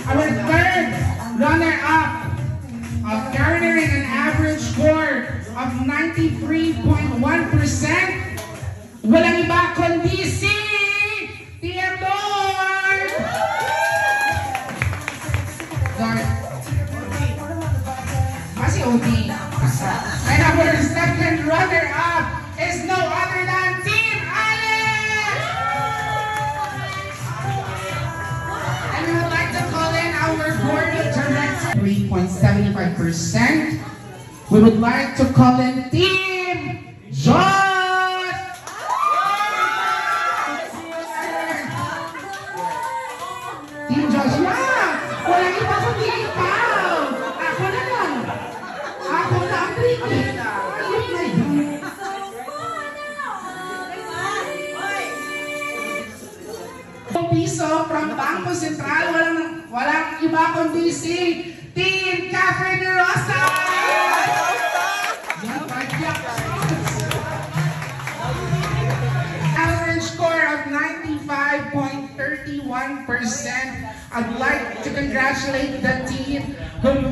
Our third runner-up of garnering an average score of 93.1%. Walang iba kundi si Tia Lord! Lord. Si Odi. And our second runner-up is no other than Team Alex! And we would like to call in our board of directors. 3.75%. We would like to call in Team Josh! Team Josh, yeah! Walang iba kundi ikaw! Ako na lang! Ako na ang tricky! Piso from Bangko Sentral, walang iba kundi si Team Catherine Rosa! Average score of 95.31%. I'd like to congratulate the team who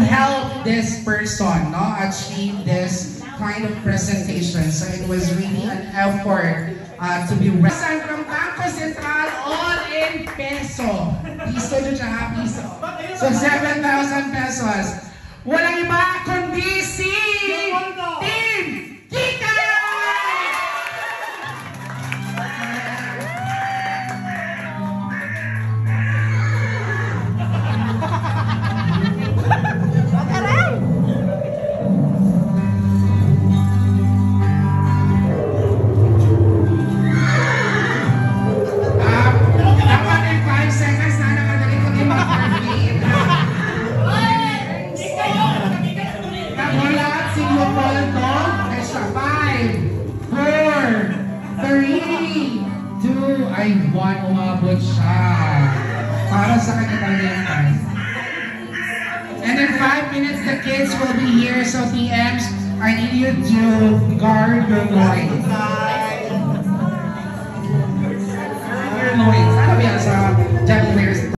helped this person achieve this kind of presentation. So it was really an effort to be present from Bangko Sentral, all in peso. Piso dyan siya, piso. So 7,000 pesos. Walang iba kundi si Team Kika! Ay, buwan umabot siya para sa kanyang. And in 5 minutes, the kids will be here. So TMs, I need you to guard your loins. Your loins. Ano ba yan sa January?